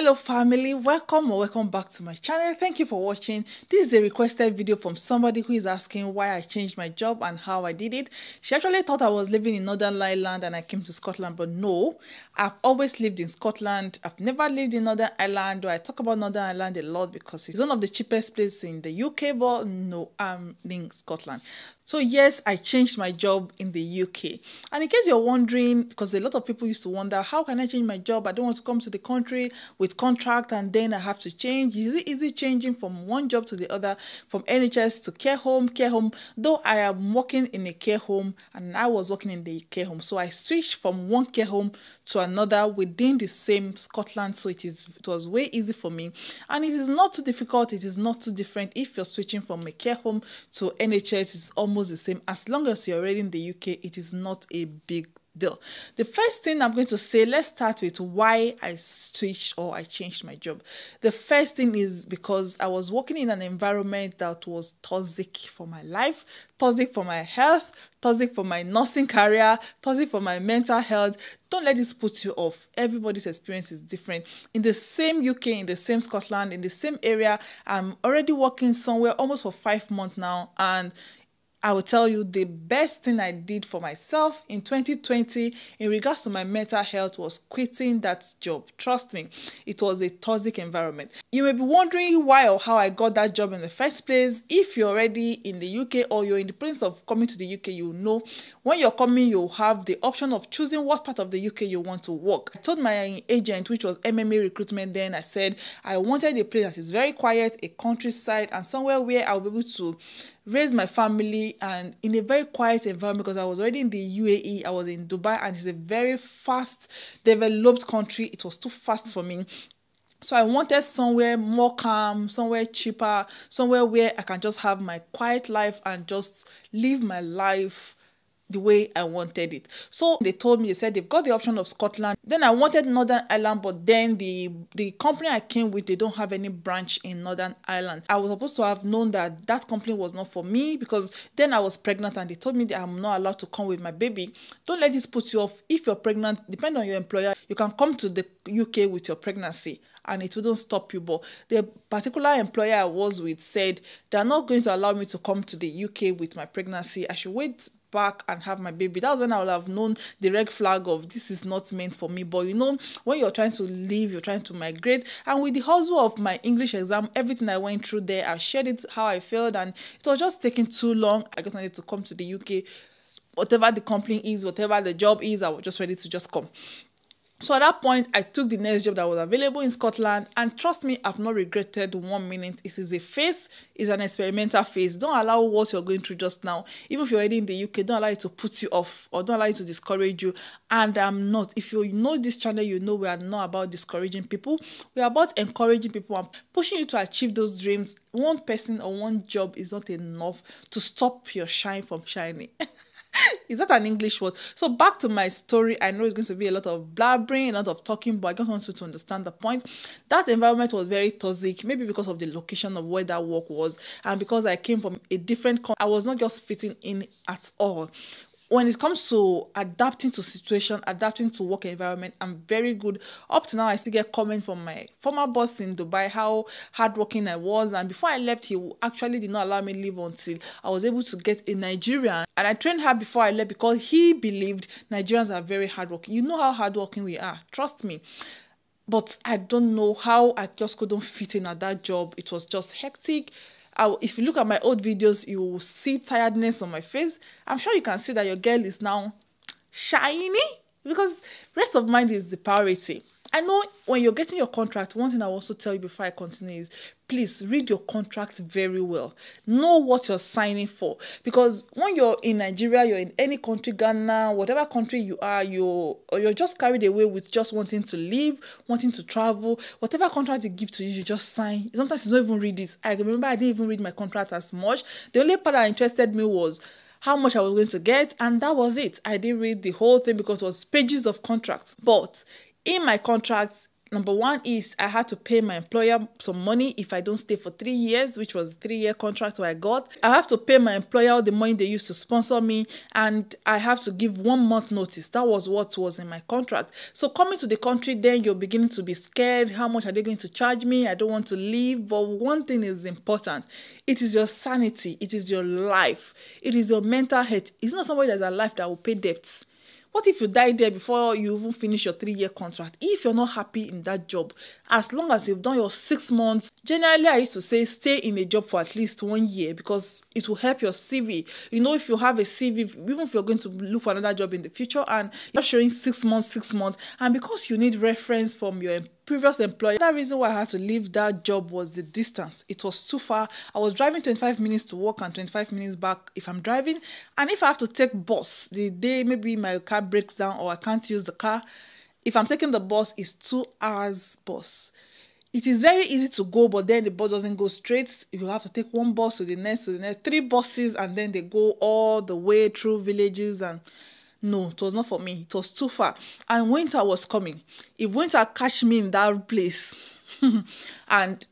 Hello family, welcome back to my channel. Thank you for watching. This is a requested video from somebody who is asking why I changed my job and how I did it. She actually thought I was living in Northern Ireland and I came to Scotland, but no, I've always lived in Scotland. I've never lived in Northern Ireland, though I talk about Northern Ireland a lot because it's one of the cheapest places in the UK, but no, I'm in Scotland. So yes, I changed my job in the UK. And in case you're wondering, because a lot of people used to wonder, how can I change my job? I don't want to come to the country with contract and then I have to change. Is it changing from one job to the other, from NHS to care home? Though I am working in a care home and I was working in the care home. So I switched from one care home to another within the same Scotland. So it was way easy for me. And it is not too difficult. It is not too different. If you're switching from a care home to NHS, it's almost the same. As long as you're already in the UK, it is not a big deal. The first thing I'm going to say, let's start with why I switched or I changed my job. The first thing is because I was working in an environment that was toxic for my life, toxic for my health, toxic for my nursing career, toxic for my mental health. Don't let this put you off. Everybody's experience is different. In the same UK, in the same Scotland, in the same area, I'm already working somewhere almost for 5 months now, and I will tell you the best thing I did for myself in 2020 in regards to my mental health was quitting that job. Trust me, it was a toxic environment. You may be wondering why or how I got that job in the first place. If you're already in the UK or you're in the process of coming to the UK, you know when you're coming, you'll have the option of choosing what part of the UK you want to work. I told my agent, which was MMA Recruitment then, I said I wanted a place that is very quiet, a countryside, and somewhere where I'll be able to raise my family and in a very quiet environment, because I was already in the UAE, I was in Dubai, and it's a very fast developed country. It was too fast for me. So I wanted somewhere more calm, somewhere cheaper, somewhere where I can just have my quiet life and just live my life the way I wanted it. So they told me, they said they've got the option of Scotland. Then I wanted Northern Ireland, but then the company I came with, they don't have any branch in Northern Ireland. I was supposed to have known that that company was not for me, because then I was pregnant and they told me that I'm not allowed to come with my baby. Don't let this put you off. If you're pregnant, depend on your employer, you can come to the UK with your pregnancy and it wouldn't stop you. But the particular employer I was with said they're not going to allow me to come to the UK with my pregnancy. I should wait back and have my baby. That was when I would have known the red flag of this is not meant for me. But you know, when you're trying to leave, you're trying to migrate, and with the hustle of my English exam, everything I went through there, I shared it how I felt, and it was just taking too long. I just wanted to come to the UK. Whatever the company is, whatever the job is, I was just ready to just come. So at that point, I took the next job that was available in Scotland, and trust me, I've not regretted 1 minute. It is a phase, it's an experimental phase. Don't allow what you're going through just now, even if you're already in the UK, don't allow it to put you off or don't allow it to discourage you. And I'm not. If you know this channel, you know we are not about discouraging people. We are about encouraging people and pushing you to achieve those dreams. One person or one job is not enough to stop your shine from shining. Is that an English word? So back to my story. I know it's going to be a lot of blabbering, a lot of talking, but I just want you to understand the point. That environment was very toxic, maybe because of the location of where that work was, and because I came from a different country, I was not just fitting in at all. When it comes to adapting to situation, adapting to work environment, I'm very good. Up to now, I still get comments from my former boss in Dubai how hardworking I was. And before I left, he actually did not allow me to leave until I was able to get a Nigerian. And I trained her before I left because he believed Nigerians are very hardworking. You know how hardworking we are. Trust me. But I don't know how I just couldn't fit in at that job. It was just hectic. If you look at my old videos, you will see tiredness on my face. I'm sure you can see that your girl is now shiny, because rest of mind is the priority. I know when you're getting your contract, one thing I will also tell you before I continue is, please read your contract very well. Know what you're signing for. Because when you're in Nigeria, you're in any country, Ghana, whatever country you are, you're just carried away with just wanting to live, wanting to travel. Whatever contract they give to you, you just sign. Sometimes you don't even read it. I remember I didn't even read my contract as much. The only part that interested me was how much I was going to get, and that was it. I didn't read the whole thing because it was pages of contracts. But in my contract, Number one is I had to pay my employer some money if I don't stay for 3 years, which was a 3-year contract where I got. I have to pay my employer all the money they used to sponsor me, and I have to give 1 month notice. That was what was in my contract. So coming to the country, then you're beginning to be scared. How much are they going to charge me? I don't want to leave. But one thing is important. It is your sanity. It is your life. It is your mental health. It's not somebody that's alive that will pay debts. What if you die there before you even finish your 3-year contract? If you're not happy in that job, as long as you've done your 6 months, generally I used to say stay in a job for at least 1 year because it will help your CV. You know, if you have a CV, even if you're going to look for another job in the future and you're showing 6 months, and because you need reference from your previous employer. That reason why I had to leave that job was the distance. It was too far. I was driving 25 minutes to work and 25 minutes back if I'm driving. And if I have to take bus, the day maybe my car breaks down or I can't use the car, if I'm taking the bus, it's 2 hours bus. It is very easy to go, but then the bus doesn't go straight. You have to take 1 bus to the next, 3 buses, and then they go all the way through villages. And no, it was not for me. It was too far. And winter was coming. If winter catch me in that place and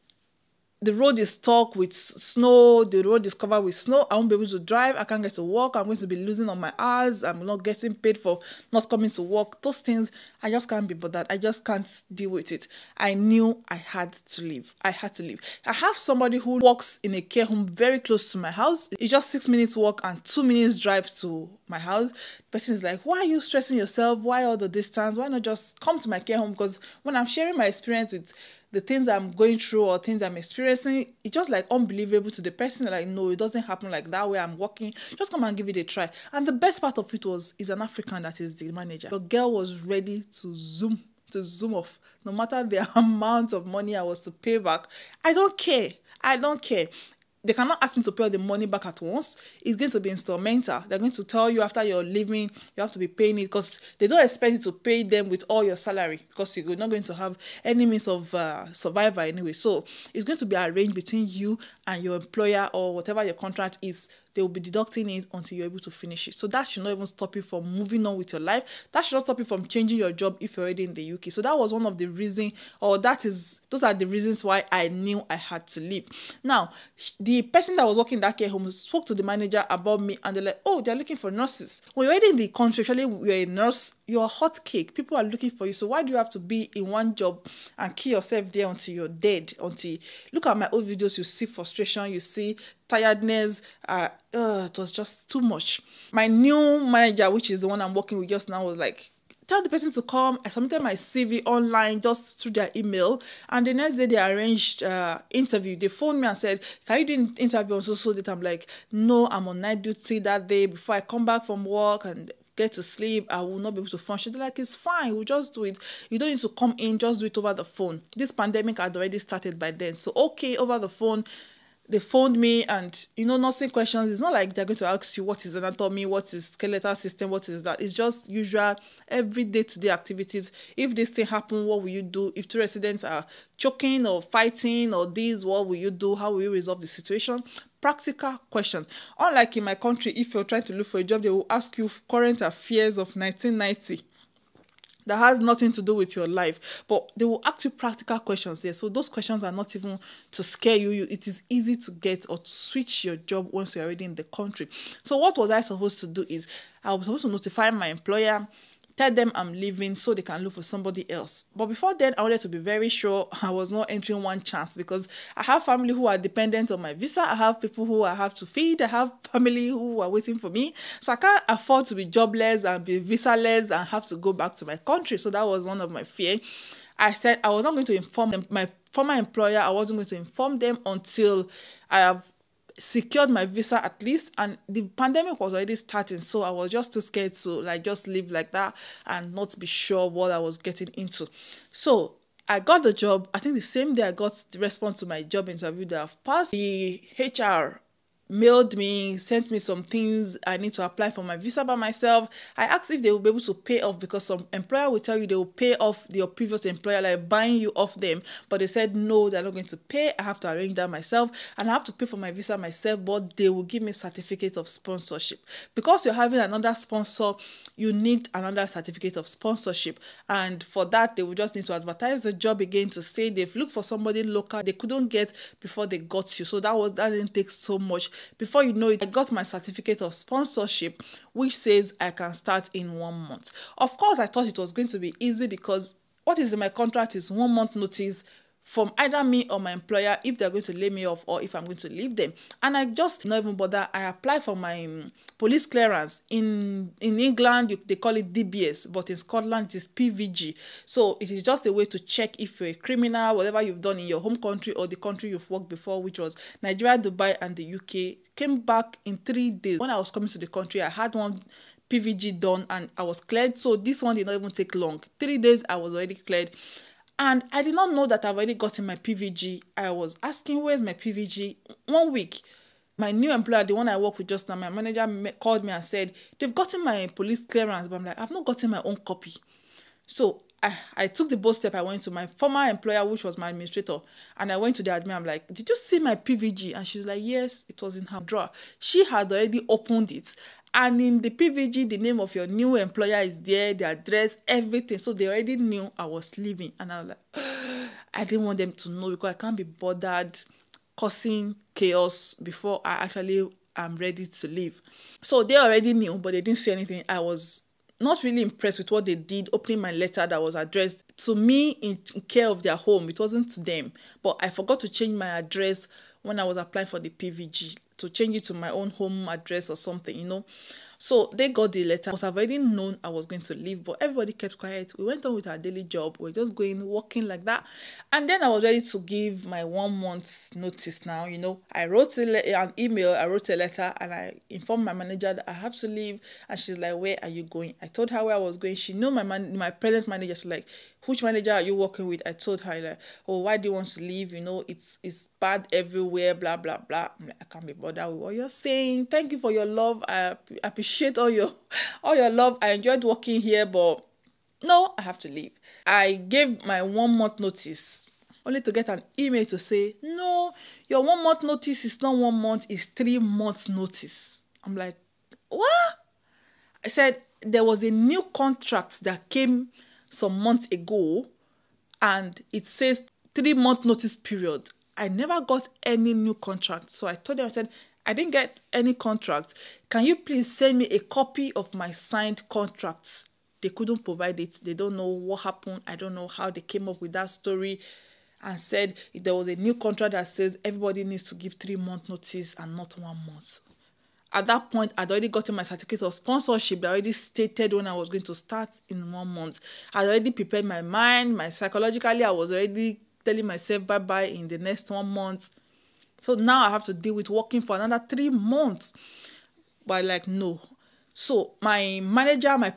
the road is stuck with snow, the road is covered with snow, I won't be able to drive, I can't get to work, I'm going to be losing on my hours, I'm not getting paid for not coming to work. Those things, I just can't be bothered. I just can't deal with it. I knew I had to leave. I had to leave. I have somebody who works in a care home very close to my house. It's just 6 minutes walk and 2 minutes drive to my house. The person is like, why are you stressing yourself? Why all the distance? Why not just come to my care home? Because when I'm sharing my experience with the things I'm going through or things I'm experiencing, it's just like unbelievable to the person. Like, no, it doesn't happen like that way. I'm working. Just come and give it a try. And the best part of it is an African that is the manager. The girl was ready to zoom off. No matter the amount of money I was to pay back, I don't care. They cannot ask me to pay all the money back at once. It's going to be instrumental. They're going to tell you after you're leaving, you have to be paying it because they don't expect you to pay them with all your salary because you're not going to have any means of survival anyway. So it's going to be arranged between you and your employer or whatever your contract is. They will be deducting it until you're able to finish it. So that should not even stop you from moving on with your life. That should not stop you from changing your job if you're already in the UK. So that was one of the reasons, those are the reasons why I knew I had to leave. Now, the person that was working in that care home spoke to the manager about me and they're like, oh, they're looking for nurses. When you're already in the country, actually you're a nurse, you're a hot cake. People are looking for you. So why do you have to be in one job and kill yourself there until you're dead? Look at my old videos, you see frustration, you see tiredness. It was just too much. My new manager, which is the one I'm working with just now, was like, tell the person to come. I submitted my CV online just through their email, and the next day they arranged interview. They phoned me and said, can you do an interview on so that? I'm like, no, I'm on night duty that day. Before I come back from work and get to sleep, I will not be able to function. They're like, it's fine, we'll just do it. You don't need to come in, just do it over the phone. This pandemic had already started by then. So okay, over the phone. They phoned me and, nursing questions. It's not like they're going to ask you what is anatomy, what is skeletal system, what is that. It's just usual, every day-to-day activities. If this thing happen, what will you do? If 2 residents are choking or fighting or this, what will you do? How will you resolve the situation? Practical question. Unlike in my country, if you're trying to look for a job, they will ask you current affairs of 1990. That has nothing to do with your life, but they will ask you practical questions here. So those questions are not even to scare you. It is easy to get or to switch your job once you're already in the country. So what was I supposed to do is I was supposed to notify my employer, tell them I'm leaving so they can look for somebody else. But before then, I wanted to be very sure I was not entering one chance because I have family who are dependent on my visa. I have people who I have to feed. I have family who are waiting for me. So I can't afford to be jobless and be visa-less and have to go back to my country. So that was one of my fears. I said I was not going to inform them. My former employer, I wasn't going to inform them until I have secured my visa at least, and the pandemic was already starting, so I was just too scared to just live like that and not be sure what I was getting into. So I got the job. I think the same day I got the response to my job interview that I've passed the HR mailed me, sent me some things I need to apply for my visa by myself. I asked if they will be able to pay off, because some employer will tell you they will pay off your previous employer, like buying you off them. But they said no, they're not going to pay. I have to arrange that myself, and I have to pay for my visa myself, but they will give me certificate of sponsorship. Because you're having another sponsor, you need another certificate of sponsorship. And for that, they will just need to advertise the job again to say they've looked for somebody local they couldn't get before they got you. So that didn't take so much. Before you know it, I got my certificate of sponsorship, which says I can start in 1 month. Of course, I thought it was going to be easy, because what is in my contract is 1 month notice from either me or my employer if they're going to lay me off or if I'm going to leave them. And I just not even bother. I applied for my police clearance. In England, they call it DBS, but in Scotland, it is PVG. So it is just a way to check if you're a criminal, whatever you've done in your home country or the country you've worked before, which was Nigeria, Dubai, and the UK. Came back in 3 days. When I was coming to the country, I had one PVG done and I was cleared. So this one did not even take long. 3 days, I was already cleared. And I did not know that I've already gotten my PVG. I was asking, where's my PVG? 1 week, my new employer, the one I work with just now, my manager called me and said, they've gotten my police clearance. But I'm like, I've not gotten my own copy. So I took the bold step. I went to my former employer, which was my administrator, and I went to the admin. I'm like, did you see my PVG? And she's like, yes, it was in her drawer. She had already opened it. And in the PVG, the name of your new employer is there, the address, everything. So they already knew I was leaving. And I was like, I didn't want them to know, because I can't be bothered causing chaos before I actually am ready to leave. So they already knew, but they didn't say anything. I was not really impressed with what they did, opening my letter that was addressed to me in care of their home. It wasn't to them. But I forgot to change my address when I was applying for the PVG, to change it to my own home address or something, you know. So they got the letter. I've already known I was going to leave, but everybody kept quiet. We went on with our daily job. We're just working like that. And then I was ready to give my 1 month notice now, you know. I wrote an email, I wrote a letter, and I informed my manager that I have to leave. And she's like, where are you going? I told her where I was going. She knew my present manager. She's like, which manager are you working with? I told her, like, oh, why do you want to leave? You know, it's bad everywhere, blah, blah, blah. I'm like, I can't be bothered with what you're saying. Thank you for your love. I appreciate all your love. I enjoyed working here, but no, I have to leave. I gave my 1 month notice, only to get an email to say, no, your 1 month notice is not 1 month, it's 3 months notice. I'm like, what? I said, there was a new contract that came some months ago, and it says 3 month notice period. I never got any new contract. So I told them, I said, I didn't get any contract. Can you please send me a copy of my signed contract? They couldn't provide it. They don't know what happened. I don't know how they came up with that story, and said if there was a new contract that says everybody needs to give 3 month notice and not 1 month. At that point, I'd already gotten my certificate of sponsorship. I already stated when I was going to start in 1 month. I'd already prepared my mind. Psychologically, I was already telling myself bye-bye in the next 1 month. So now I have to deal with working for another 3 months. But like, no. So my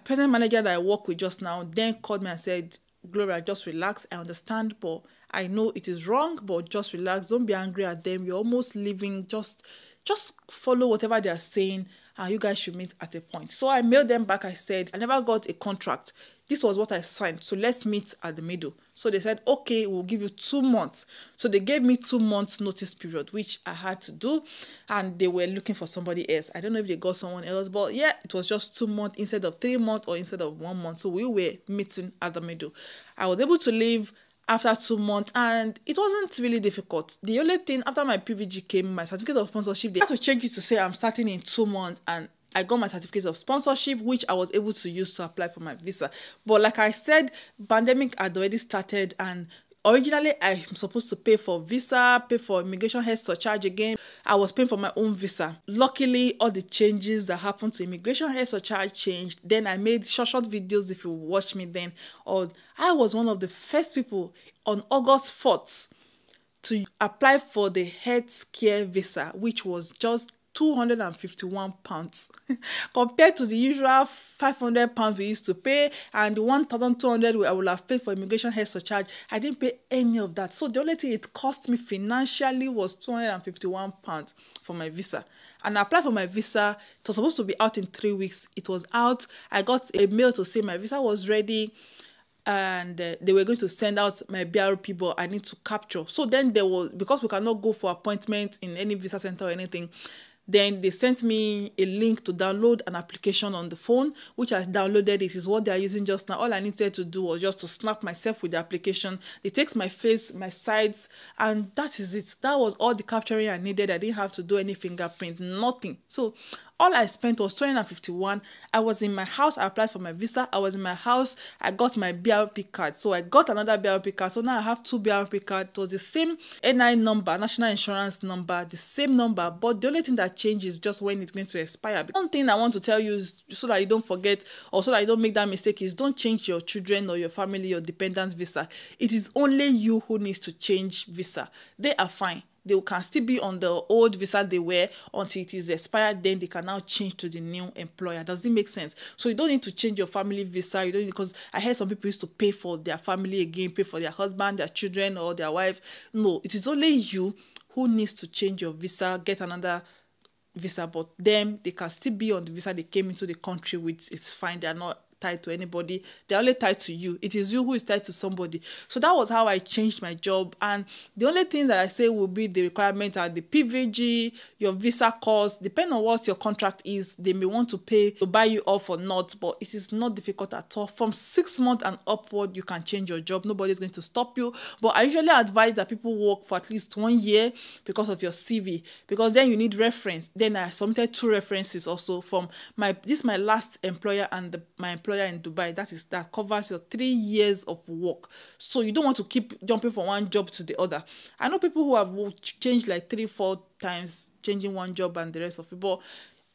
present manager that I work with just now, then called me and said, Gloria, just relax. I understand, but I know it is wrong, but just relax. Don't be angry at them. You're almost leaving. Just follow whatever they are saying, and you guys should meet at a point. So I mailed them back. I said, I never got a contract. This was what I signed. So let's meet at the middle. So they said, okay, we'll give you 2 months. So they gave me 2 months notice period, which I had to do. And they were looking for somebody else. I don't know if they got someone else, but yeah, it was just 2 months instead of 3 months or instead of 1 month. So we were meeting at the middle. I was able to leave after 2 months, and it wasn't really difficult. The only thing, after my PVG came, my certificate of sponsorship, they had to change it to say I'm starting in 2 months, and I got my certificate of sponsorship, which I was able to use to apply for my visa. But like I said, pandemic had already started, and originally I'm supposed to pay for visa, pay for immigration health surcharge again. I was paying for my own visa. Luckily, all the changes that happened to immigration health surcharge changed. Then I made short videos if you watch me then. Or I was one of the first people on August 4th to apply for the health care visa, which was just £251 compared to the usual £500 we used to pay, and the 1,200 I would have paid for immigration health surcharge. I didn't pay any of that. So the only thing it cost me financially was £251 for my visa. And I applied for my visa. It was supposed to be out in 3 weeks. It was out. I got a mail to say my visa was ready, and they were going to send out my BRP, but I need to capture. So then there was, because we cannot go for appointment in any visa center or anything, then they sent me a link to download an application on the phone, which I downloaded. It is what they are using just now. All I needed to do was just to snap myself with the application. It takes my face, my sides, and that is it. That was all the capturing I needed. I didn't have to do any fingerprint, nothing. So all I spent was $251. I was in my house. I applied for my visa. I was in my house. I got my BRP card. So I got another BRP card. So now I have 2 BRP cards. It was the same NI number, national insurance number, the same number. But the only thing that changes is just when it's going to expire. One thing I want to tell you is, so that you don't forget, or so that you don't make that mistake, is don't change your children or your family, your dependents' visa. It is only you who needs to change visa. They are fine. They can still be on the old visa they were until it is expired. Then they can now change to the new employer. Does it make sense? So you don't need to change your family visa. You don't, because I heard some people used to pay for their family again, pay for their husband, their children, or their wife. No, it is only you who needs to change your visa, get another visa. But them, they can still be on the visa they came into the country with. It's fine. They are not tied to anybody. They're only tied to you. It is you who is tied to somebody. So that was how I changed my job. And the only things that I say will be the requirements are the PVG, your visa cost. Depending on what your contract is, they may want to pay to buy you off or not, but it is not difficult at all. From 6 months and upward, you can change your job. Nobody's going to stop you. But I usually advise that people work for at least 1 year because of your CV, because then you need reference. Then I submitted 2 references also from my last employer and my employer in Dubai. That covers your 3 years of work. So you don't want to keep jumping from one job to the other. I know people who have changed like 3-4 times, changing one job and the rest of it. But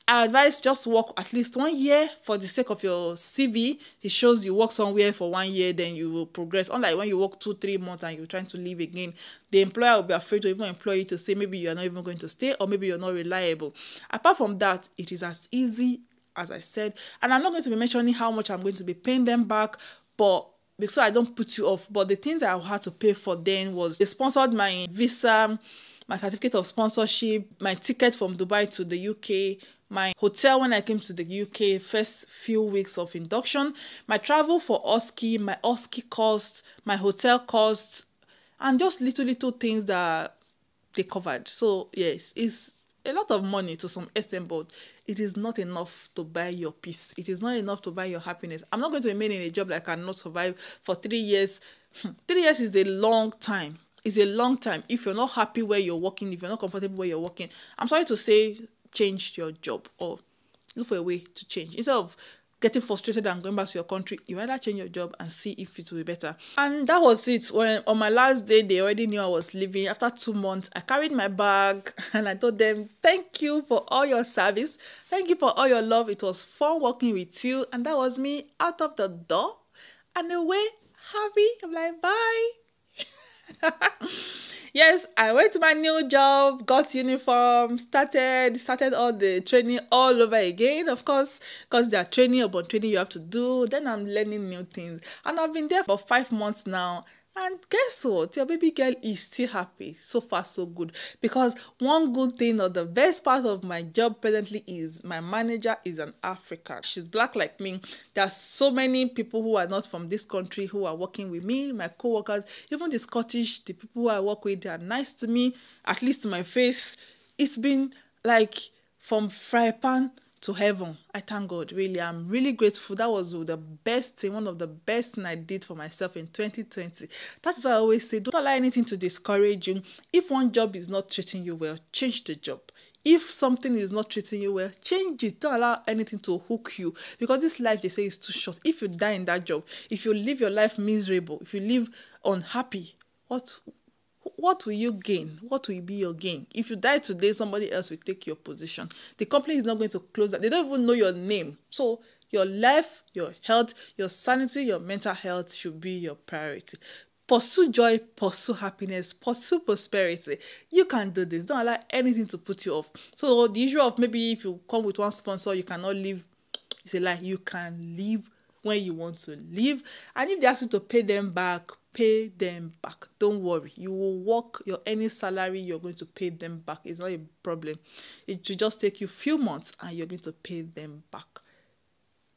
I advise just work at least 1 year for the sake of your CV. It shows you work somewhere for 1 year, then you will progress. Unlike when you work 2-3 months and you're trying to leave again, the employer will be afraid to even employ you, to say maybe you're not even going to stay, or maybe you're not reliable. Apart from that, it is as easy as I said, and I'm not going to be mentioning how much I'm going to be paying them back, but because I don't put you off. But the things I had to pay for then was they sponsored my visa, my certificate of sponsorship, my ticket from Dubai to the UK, my hotel when I came to the UK, first few weeks of induction, my travel for OSCE, my OSCE cost, my hotel cost, and just little things that they covered. So yes, it's a lot of money to some extent, but it is not enough to buy your peace. It is not enough to buy your happiness. I'm not going to remain in a job that I cannot survive for 3 years. 3 years is a long time. It's a long time. If you're not happy where you're working, if you're not comfortable where you're working, I'm sorry to say, change your job or look for a way to change. Instead of getting frustrated and going back to your country, you rather change your job and see if it will be better. And that was it. When on my last day, they already knew I was leaving. After 2 months, I carried my bag and I told them, thank you for all your service. Thank you for all your love. It was fun working with you. And that was me out of the door and away, happy. I'm like, bye. Yes, I went to my new job, got uniform, started all the training all over again, of course, because there are training upon training you have to do. Then I'm learning new things. And I've been there for 5 months now. And guess what? Your baby girl is still happy. So far, so good. Because one good thing, or the best part of my job presently, is my manager is an African. She's black like me. There are so many people who are not from this country who are working with me, my co-workers, even the Scottish, the people who I work with, they are nice to me, at least to my face. It's been like from fry pan to heaven. I thank God, really. I'm really grateful. That was the best thing, one of the best things I did for myself in 2020. That's why I always say, don't allow anything to discourage you. If one job is not treating you well, change the job. If something is not treating you well, change it. Don't allow anything to hook you, because this life, they say, is too short. If you die in that job, if you live your life miserable, if you live unhappy, what will you gain? What will be your gain? If you die today, somebody else will take your position. The company is not going to close that. They don't even know your name. So your life, your health, your sanity, your mental health should be your priority. Pursue joy, pursue happiness, pursue prosperity. You can do this. Don't allow anything to put you off. So the issue of maybe if you come with one sponsor, you cannot leave, it's a lie. You can leave when you want to leave. And if they ask you to pay them back, pay them back. Don't worry. You will work your any salary, you're going to pay them back. It's not a problem. It will just take you a few months and you're going to pay them back.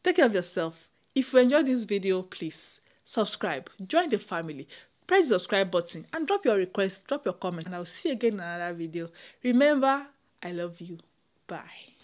Take care of yourself. If you enjoyed this video, please subscribe, join the family, press the subscribe button and drop your request, drop your comment, and I'll see you again in another video. Remember, I love you. Bye.